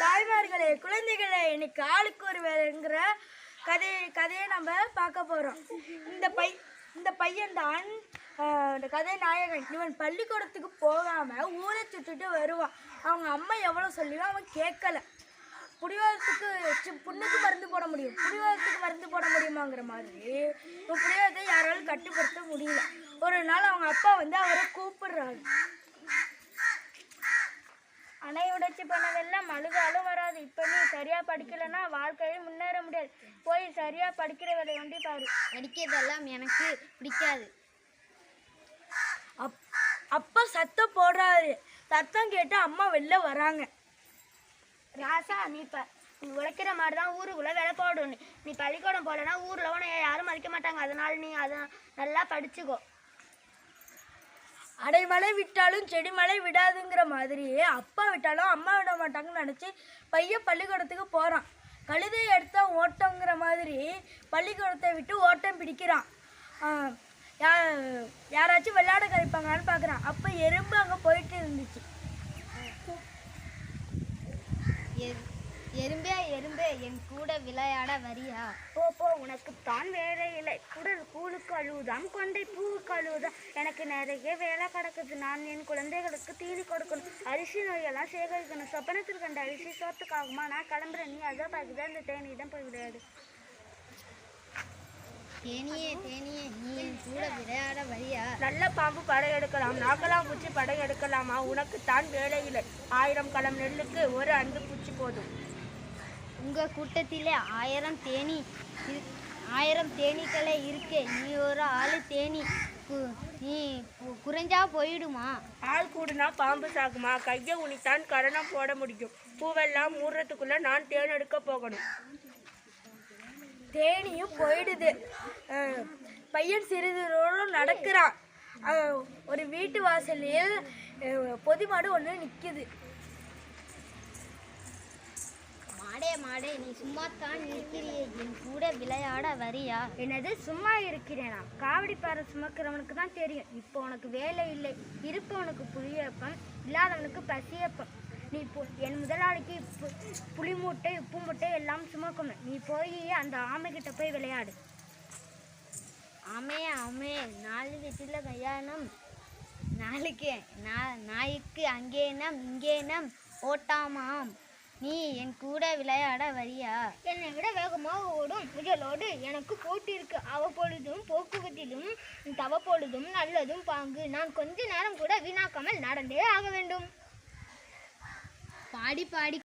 தாய்மார்களே, குழந்தைகளே, இன்னைக்கு ஆளுக்கு ஒரு வேலைங்கிற கதையை நம்ம பார்க்க போறோம். இந்த பையன் தான் இந்த கதை நாயகன். இவன் பள்ளிக்கூடத்துக்கு போகாம ஊரை சுட்டுட்டு வருவான். அவங்க அம்மா எவ்வளவு சொல்லியும் அவன் கேட்கல. புண்ணுக்கு மருந்து போட முடியும், புடிவாதத்துக்கு மருந்து போட முடியுமாங்கிற மாதிரி இவன் புடிவாதத்தை யாராலும் கட்டுப்படுத்த முடியல. ஒரு நாள் அவங்க அப்பா அவரை கூப்பிடுறாரு. அணை உடைச்சி பண்ணதெல்லாம் அழுகாலும் வராது. இப்போ நீ சரியா படிக்கலைன்னா வாழ்க்கையில் முன்னேற முடியாது. போய் சரியா படிக்கிற வேலையை ஒண்டி பாரு. படிக்கிறதெல்லாம் எனக்கு பிடிக்காது. அப்பா சத்தம் போடுறாரு. சத்தம் கேட்டு அம்மா வெளில வராங்க. ராசா, நீ உழைக்கிற மாதிரி தான் ஊருக்குள்ள வேலை போடணும். நீ பள்ளிக்கூடம் போலன்னா ஊரில் உன யாரும் மதிக்க மாட்டாங்க. அதனால நீ அதை நல்லா படிச்சுக்கோ. அடைமழை விட்டாலும் செடி மழை விடாதுங்கிற மாதிரியே அப்பா விட்டாலும் அம்மா விட மாட்டாங்கன்னு நினச்சி பையன் பள்ளிக்கூடத்துக்கு போகிறான். கழுதை எடுத்தா ஓட்டங்கிற மாதிரி பள்ளிக்கூடத்தை விட்டு ஓட்டம் பிடிக்கிறான். யாராச்சும் விளையாட கழிப்பாங்கன்னு பார்க்குறான். அப்போ எறும்பு அங்கே போயிட்டு இருந்துச்சு. எறும்பே எறும்பே, என் கூட விளையாட வரியா? போ, உனக்கு தான் வேலை இல்லை. குடல் கூழுக்கு அழுவுதான், கொண்டை பூவுக்கு அழுவுதான். எனக்கு நிறைய வேலை கிடக்குது. நான் என் குழந்தைகளுக்கு தீனி கொடுக்கணும், அரிசி நோயெல்லாம் சேகரிக்கணும். சொப்பனத்தில் கண்ட அரிசி சோத்துக்காகுமா? நான் கிளம்புறேன். நீ அதை பார்க்குதான் இந்த தேனியிடம் போய் விளையாடு. தேனியே தேனியே, நீ என் கூட விளையாட வரியா? நல்ல பாம்பு படையெடுக்கலாம், நாக்கலாம் பூச்சி படையெடுக்கலாமா? உனக்கு தான் வேலை இல்லை. 1000 களம் நெல்லுக்கு ஒரு அண்டு பூச்சி போதும். உங்கள் கூட்டத்திலே 1000 தேனீக்களே இருக்கே. நீ ஒரு ஆளு தேனி. நீ குறைஞ்சா போயிடுமா? ஆள் கூடுனா பாம்பு சாகுமா? கையை உனித்தான் கரணம் போட முடியும். பூவெல்லாம் மூடுறதுக்குள்ள நான் தேன் எடுக்க போகணும். தேனியும் போயிடுது. பையன் சிறிது தூரம் நடக்கிறான். ஒரு வீட்டு வாசலில் பொதி மாடு ஒன்று நிற்குது. மாடே மாடே, நீ சும்மாத்தான் இருக்கிறியே, என் கூட விளையாட வரியா? என்னது சும்மா இருக்கிறேனா? காவடி பாறை சுமக்கிறவனுக்கு தான் தெரியும். இப்போ உனக்கு வேலை இல்லை. இருப்பவனுக்கு புளியப்பம், இல்லாதவனுக்கு பசியப்பம். நீ என் முதலாளிக்கு புளி மூட்டை, உப்பு மூட்டை எல்லாம் சுமக்கணும். நீ போய் அந்த ஆமைக்கிட்ட போய் விளையாடு. ஆமே ஆமே, 4 வீட்டில் கல்யாணம். நாளைக்கு நாய்க்கு அங்கே நம் இங்கே நம் ஓட்டாமாம். நீ என் கூட விளையாட வரியா? என்னை விட வேகமாக ஓடும் முயலோடு எனக்கு போட்டி இருக்கு. அவ்வப்பொழுதும் போக்குவரத்திலும் தவப்பொழுதும் நல்லதும் பாங்கு. நான் கொஞ்ச நேரம் கூட வீணாக்காமல் நடந்தே ஆக வேண்டும். பாடி பாடி